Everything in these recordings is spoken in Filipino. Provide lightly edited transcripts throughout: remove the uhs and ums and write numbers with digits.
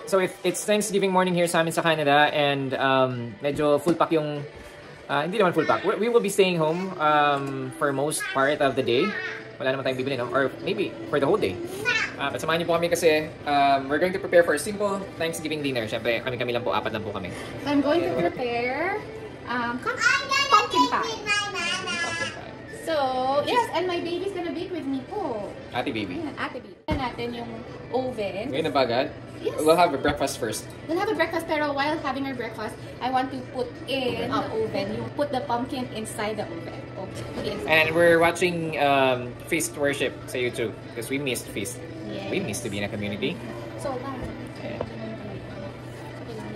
So it's Thanksgiving morning here sa amin sa Canada, and medyo full pack yung hindi naman full pack. We will be staying home for most part of the day. Wala naman tayong bibili, no? Or maybe for the whole day. But samahan niyo po kami kasi we're going to prepare for a simple Thanksgiving dinner. Siyempre, kami lang po, apat lang po kami. So I'm going to prepare pumpkin pie. So, yes, and my baby's gonna bake with me po. Ate baby. Ayan, ate baby. Natin yung oven. Ngayon na ba agad? Yes. We'll have a breakfast first. We'll have a breakfast, pero while having our breakfast, I want to put in the oven. You put the pumpkin inside the oven. Okay. And we're watching Feast Worship sa YouTube because we missed Feast. Yes. We missed to be in a community. So, kailangan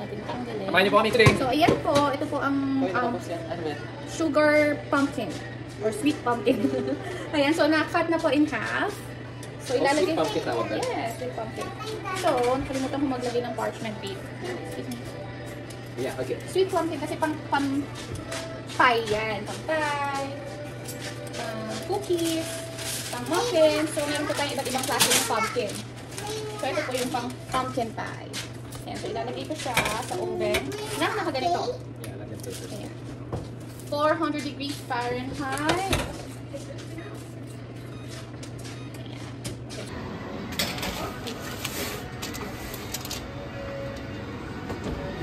natin tanggalin. Kumain niyo po kami today. So, ayan po. Ito po ang sugar pumpkin. Or sweet pumpkin. Ayan, so na-cut na po in half. So ilalagay sweet pumpkin tawag ka? Yes, sweet pumpkin. So, nakalimutan ko maglagay ng parchment paper. Excuse me. Yeah, okay. Sweet pumpkin kasi pang pie yan. Pang pie, cookies, pang muffins. So, meron po tayong iba't ibang klase ng pumpkin. So, ito po yung pang pumpkin pie. Ayan, so ilalagay ko siya sa oven. Nakaganito. Yeah, lagyan first. Ayan. 400 degrees Fahrenheit.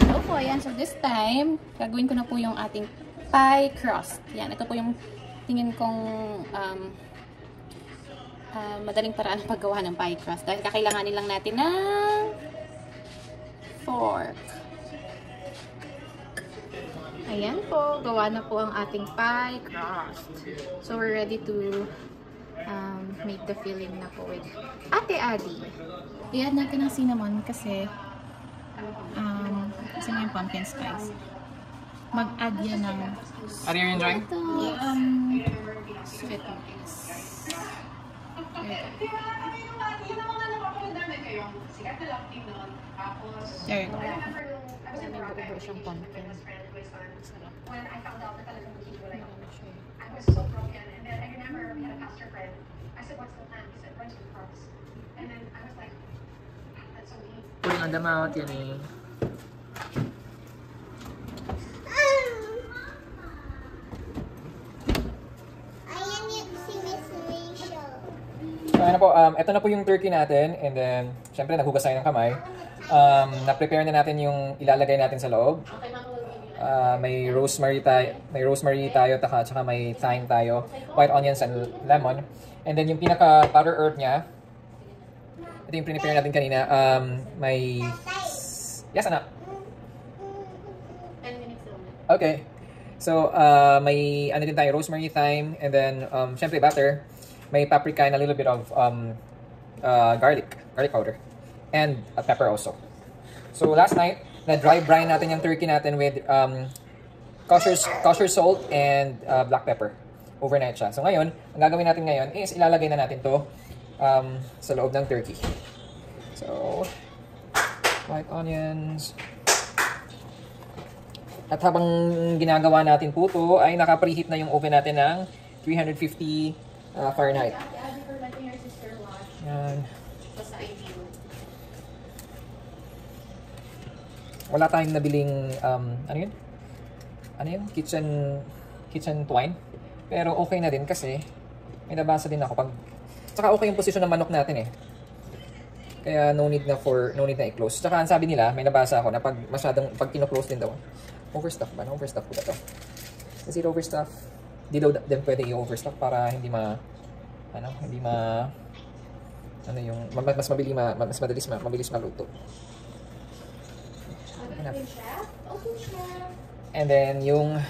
So po, ayan. So this time, gagawin ko na po yung ating pie crust. Yan, ito po yung tingin kong madaling paraan ng paggawa ng pie crust. Dahil kakailanganin lang natin ng fork. Ayan po, gawa na po ang ating pie crust. So, we're ready to make the filling na po with Ate Adi. I-add natin ng cinnamon kasi kasi yung pumpkin spice. Mag-add yan ng Are you enjoying? sweetness. There you go. May buo siyang pumpkin. When I found out that talagang maghiwalay ako, I was so broken. And then I remember we had a pastor friend. I said, what's the plan? He said, run to the cross. And then I was like, that's so deep. Pulling on the mouth, yan eh. So, ano po, ito na po yung turkey natin. And then, syempre, naghugas tayo ng kamay. Na-prepare na natin yung ilalagay natin sa loob. May rosemary tayo, tsaka may thyme tayo, white onions and lemon. And then yung pinaka powder herb niya, ito yung prepare natin kanina, may yes anak. 10 minutes lang. Okay. So may ano din tayo, rosemary, thyme, and then syempre butter, may paprika and a little bit of garlic powder, and pepper also. So last night, na-dry brine natin yung turkey natin with kosher salt and black pepper. Overnight siya. So ngayon, ang gagawin natin ngayon is ilalagay na natin to sa loob ng turkey. So, white onions. At habang ginagawa natin po to, ay naka-preheat na yung oven natin ng 350 Fahrenheit. Yan. Wala tayong nabiling, ano yun? Ano yun? Kitchen twine. Pero okay na din kasi may nabasa din ako pag... Tsaka okay yung posisyon ng manok natin eh. Kaya no need na i-close. Tsaka ang sabi nila, may nabasa ako na pag kino-close din daw. Overstuff ba? Overstuff ko ba ito? Is it overstuff? Di daw din pwede i-overstuff para hindi mabilis maluto. And then yung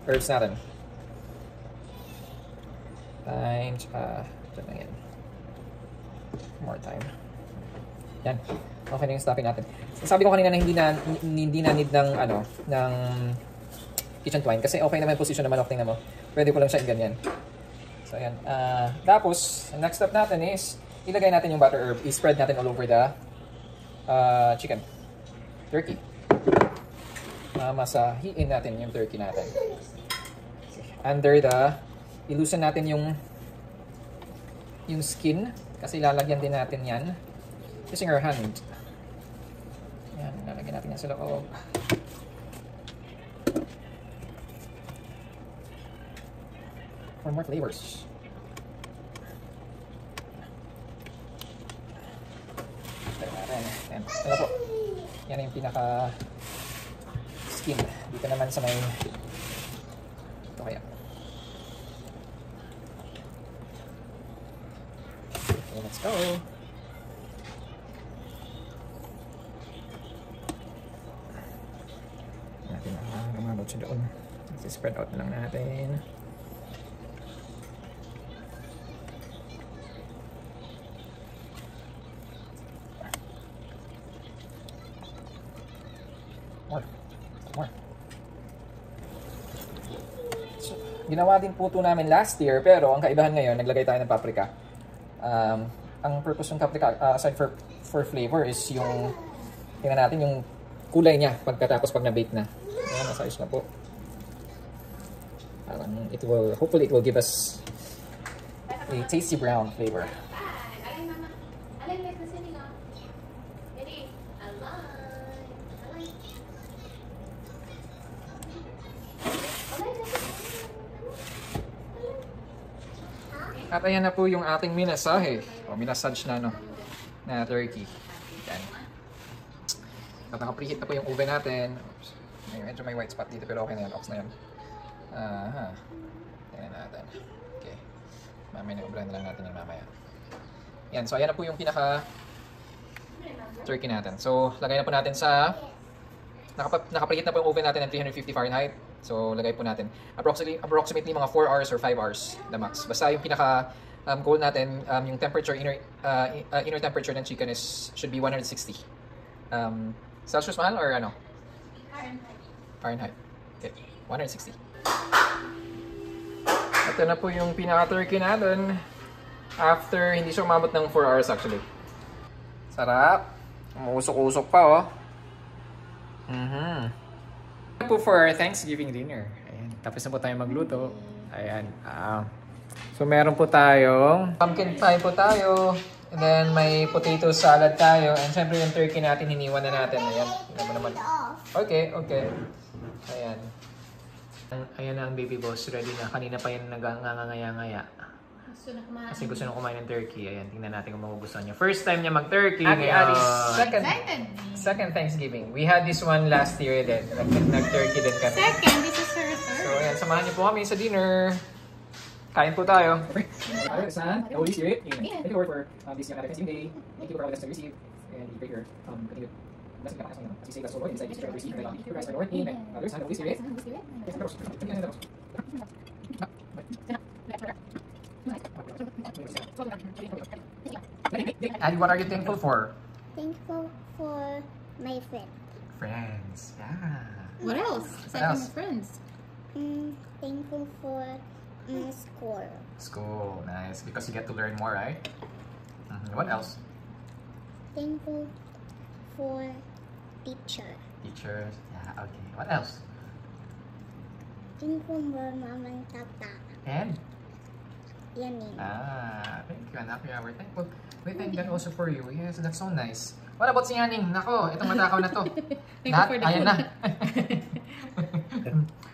herbs natin. Thyme, ito na yan. More time. Yan. Okay na yung stuffing natin. Sabi ko kanina na hindi na need ng kitchen twine kasi okay naman yung position ng manok. Tingnan mo. Pwede ko lang siya ganyan. So ayan. Tapos, next step natin is ilagay natin yung butter herb. I-spread natin all over the turkey. Masahiin natin yung turkey natin. Under ilusan natin yung skin kasi lalagyan din natin yan using our hand. Yan, lalagyan natin yan sa loob. For more flavors. Yan. Ito na po. Yan yung pinaka skin. Dito naman sa may ito kaya. Okay, let's go. Natin ang lumabot siya doon. Spread out na lang natin. More. So, ginawa din po ito namin last year, pero ang kaibahan ngayon, naglagay tayo ng paprika. Ang purpose ng paprika, aside for flavor, is yung, tingnan natin yung kulay niya pagkatapos pag na-bake na. Ayan, nasa ayos na po. Hopefully it will give us a tasty brown flavor. At ayan na po yung ating minasahe. O minasage na na turkey. Yan. At naka-preheat na po yung oven natin. Oops. Medyo may white spot dito pero okay na yan. Ox na yan. Tingnan natin. Okay. Mamaya na-blend lang natin yung mamaya. Yan. So ayan na po yung pinaka turkey natin. So lagay na po natin sa naka-preheat na po yung oven natin ng 350 Fahrenheit. So, lagay po natin. Approximately mga 4 hours or 5 hours the max. Basta yung pinaka goal natin, yung temperature, inner temperature ng chicken should be 160. Celsius mahal or ano? Fahrenheit. Okay, 160. Ito na po yung pinaka-turkey natin. After, hindi siya umabot ng 4 hours actually. Sarap. Umusok-usok pa oh. Po for our Thanksgiving dinner. Ayan, tapos na po tayo magluto. Ayan. So meron po tayong pumpkin pie po tayo. And then may potato salad tayo. And syempre yung turkey natin hiniwan na natin. Ayan. Naman. Okay. Ayan. Ayan na ang baby boss. Ready na. Kanina pa yan nagangangaya-ngaya. Kasi gusto nung kumain ng turkey. Ayan, tingnan natin kung magugustuhan niya. First time niya mag-turkey. Second Thanksgiving. We had this one last year din. Nag-turkey din kami. Second, this is her third. So ayan, samahan niyo po kami sa dinner. Kain po tayo. Father, Son, and Holy Spirit. Thank you Lord for this young Thanksgiving day. Thank you for all the blessings we receive. And we pray your continued blessing upon us. As we say, that's so Lord, inside this church, receive the Lord. Christ, my Lord. Amen. Father, Son, and Holy Spirit. Addy, what are you thankful for? Thankful for my friend. Friends. Yeah. What else? Aside from your friends. Thankful for school. School. Nice. Because you get to learn more, right? What else? Thankful for teacher. Teachers. Yeah, okay. What else? Thankful for mama and tata. And? Yanin. Thank you, anak. Yeah, we're thankful. We thank God also for you. Yes, that's so nice. What about si Yaning? Nako, itong matakaw na to. Thankful for the ayan food. na.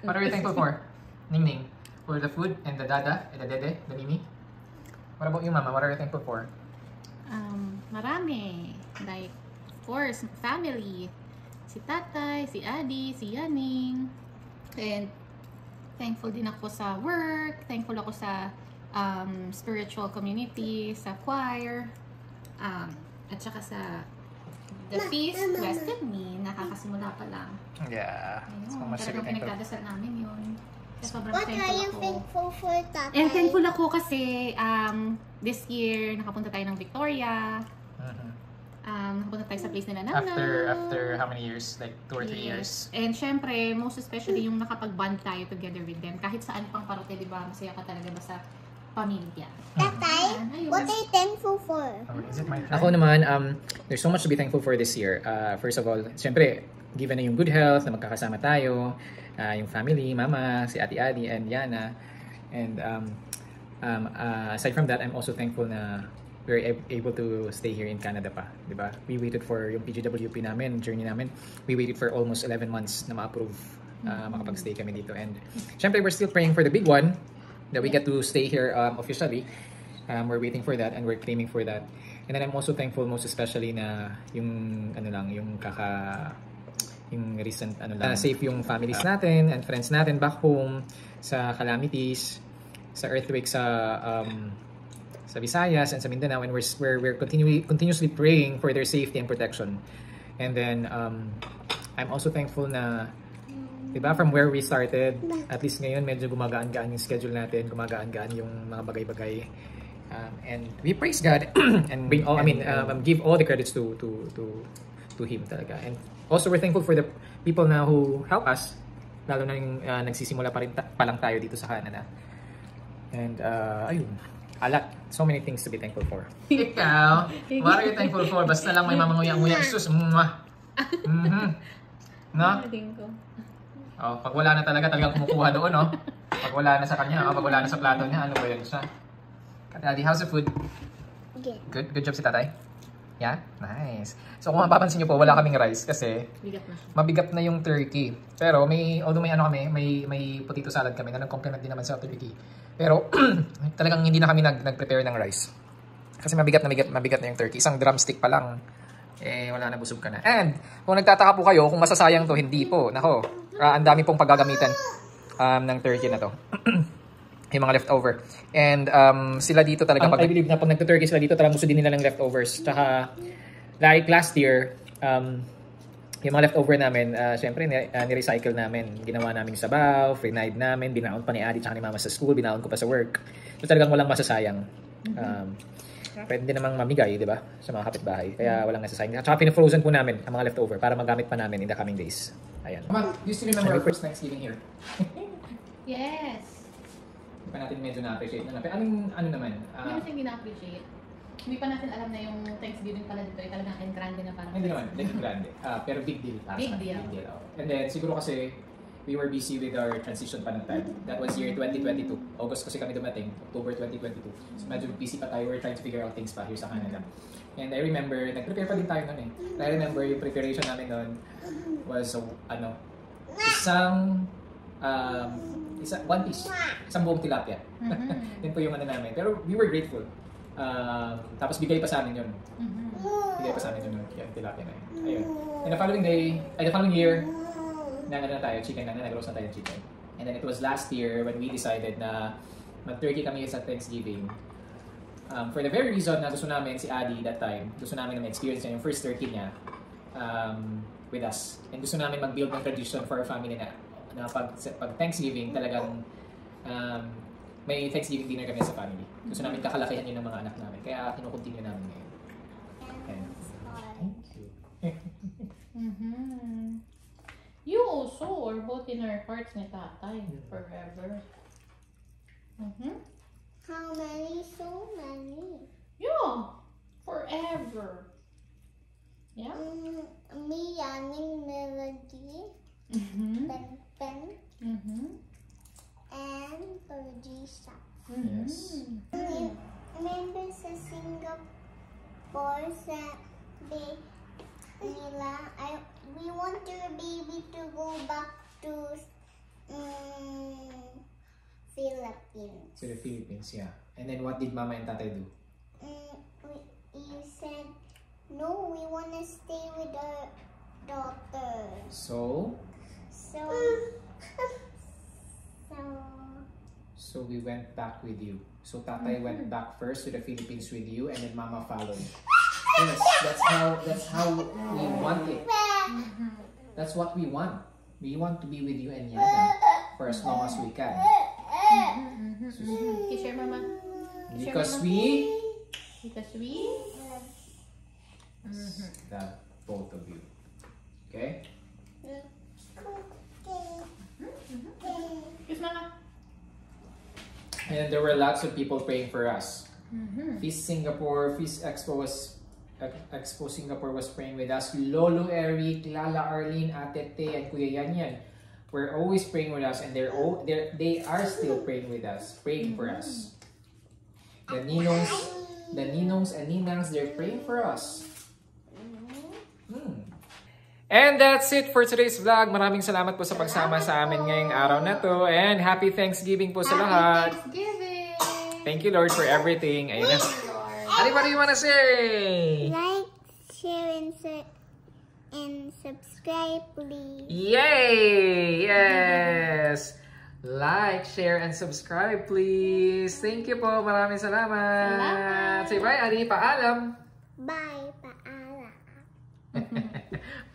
What are you thankful for? Ning. For the food and the dada and the dede, the mimi? What about you, mama? What are you thankful for? Marami. Like, of course, family. Si tatay, si Adi, si Yaning. And thankful din ako sa work. Thankful ako sa spiritual community, sa choir, at saka sa the feast blessed me, nakakasimula pa lang. Yeah. So Ayun, much to be talagang thankful. pinagdadasal namin yun. Kaya sobrang What are thankful you ako. thankful for, tatay? And thankful ako kasi this year nakapunta tayo ng Victoria. Nakapunta tayo sa place nila Nana. After how many years? Like 2 or 3 years? And syempre, most especially yung nakapag-bond tayo together with them. Kahit saan pang parote, di ba? Masaya ka talaga basta pamilya. Tatay, Ayun. what are you thankful for? Is it my turn? Ako naman, there's so much to be thankful for this year. First of all, syempre, given na yung good health, na magkakasama tayo, yung family, mama, si Ate Adi, and Yana. And aside from that, I'm also thankful na we were able to stay here in Canada pa, di ba? We waited for yung PGWP namin, journey namin. We waited for almost 11 months na ma-approve makapag-stay kami dito. And syempre, we're still praying for the big one that we get to stay here officially. We're waiting for that and we're claiming for that. And then I'm also thankful most especially na yung yung recent safe yung families natin and friends natin back home sa calamities, sa earthquake sa Visayas and sa Mindanao, and we're continuously praying for their safety and protection. And then I'm also thankful na, diba, from where we started, at least ngayon medyo gumagaan-gaan yung schedule natin, gumagaan-gaan yung mga bagay-bagay. And we praise God and bring all, give all the credits to Him talaga. And also we're thankful for the people na who help us, lalo na yung nagsisimula pa lang tayo dito sa Canada. And ayun, a lot, so many things to be thankful for. Ikaw, what are you thankful for? Basta lang may mamanguya-nguya, sus. No? Oh, pag wala na talagang kumukuha doon, no? Pag wala na sa kanya, pag wala na sa plato niya, ano ba yan siya? Daddy, how's the food? Good. Good job si tatay? Yeah? Nice. So kung mapapansin nyo po, wala kaming rice kasi mabigat na yung turkey. Pero although may potato salad kami na nag-complement din naman sa turkey. Pero talagang hindi na kami nag-prepare ng rice. Kasi mabigat na yung turkey. Isang drumstick pa lang. Wala na, busog ka na. And kung nagtataka po kayo kung masasayang to, hindi po. Nako, ang dami pong paggagamitan ng turkey na to. Yung mga leftover. And sila dito talaga, I believe na pag nagtuturkey sila dito, talagang gusto din nila ng leftovers. Tsaka, like last year, yung mga leftover namin, syempre, ni-recycle namin. Ginawa namin sabaw, free-night namin, binaon pa ni Adi tsaka ni Mama sa school, binaon ko pa sa work. So talagang walang masasayang. Pwede din namang mamigay, di ba? Sa mga kapitbahay. Kaya walang nasasayang. Tsaka pina-frozen po namin ang mga leftover para magamit pa namin in the coming days. Ayan. Mama, do you still remember our first Thanksgiving here? Yes. Hindi pa natin medyo na-appreciate na. Pero ano naman? Hindi natin na-appreciate. Hindi pa natin alam na yung Thanksgiving pala dito ay talagang engrande na parang. Hindi naman, like grande. Pero big deal. Big deal. And then siguro kasi we were busy with our transition pa ng time. That was year 2022. August kasi kami dumating, October 2022. So medyo busy pa tayo. We're trying to figure out things pa here sa Canada. And I remember, nag-prepare pa din tayo noon eh. I remember yung preparation namin noon was one piece. Isang buong tilapia. Yun po yung namin. Pero we were grateful. Tapos bigay pa sa amin yun. Bigay pa sa amin yun. Yung tilapia na yun. Ayun. And the following year, nag-roast na tayo chicken. And then it was last year when we decided na mag-turkey kami sa Thanksgiving. For the very reason na gusto namin si Adi that time, gusto namin na ma-experience niya yung first turkey niya with us. And gusto namin mag-build ng tradition for our family na pag Thanksgiving talagang may Thanksgiving dinner kami sa family. Gusto namin kakalakihan yun ng mga anak namin. Kaya kinukontinue namin ngayon. And, thank you. You also are both in our hearts ni tatay forever. How many? So many. Yeah, forever. Yeah. Me, Yanni, Melody, Ben, and Perdisa. Yes. Remember sa Singapore sa nila, we want your baby to go back to Philippines. To the Philippines, yeah. And then what did Mama and Tatay do? You said, no, we want to stay with our daughter. So we went back with you. So Tatay went back first to the Philippines with you, and then Mama followed. Yes, that's how we want it. That's what we want. We want to be with you and Yana for as long as we can. Kiss your mama. Because we love both of you. Okay? Kiss mama. And there were lots of people praying for us. Feast Expo Singapore was praying with us. Lolo Eric, Lala Arlene, Ate Te, and Kuya Yan were always praying with us, and they are still praying with us, praying for us. The Ninongs The ninongs and ninangs, they're praying for us. And that's it for today's vlog. Maraming salamat po sa pagsama sa amin ngayong araw na to. And happy Thanksgiving po sa lahat. Thanksgiving! Thank you, Lord, for everything. Ayun na. What do you wanna say? Like, share, and subscribe, please. Yay! Yes! Like, share, and subscribe, please. Thank you po. Maraming salamat. Say bye, Adi. Paalam. Bye, paalam.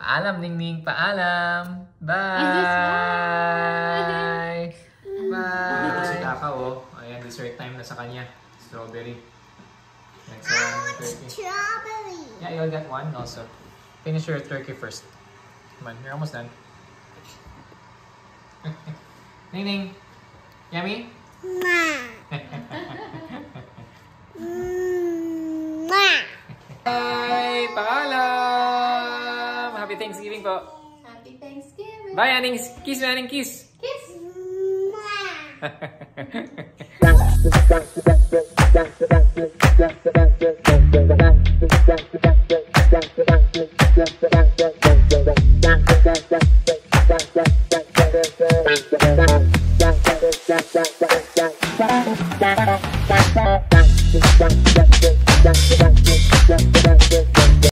Paalam, Ningning. Paalam. Bye! Bye! Si Taka, oh. Ayan, dessert time na sa kanya. Strawberry. Next I one, want turkey. strawberry. Yeah, you'll get one also. Finish your turkey first. Come on, you're almost done. Ningning, yummy? Bye! Paalam! Happy Thanksgiving po. Happy Thanksgiving! Bye, Aning. Kiss me, Aning. Kiss. Kiss! Mwah.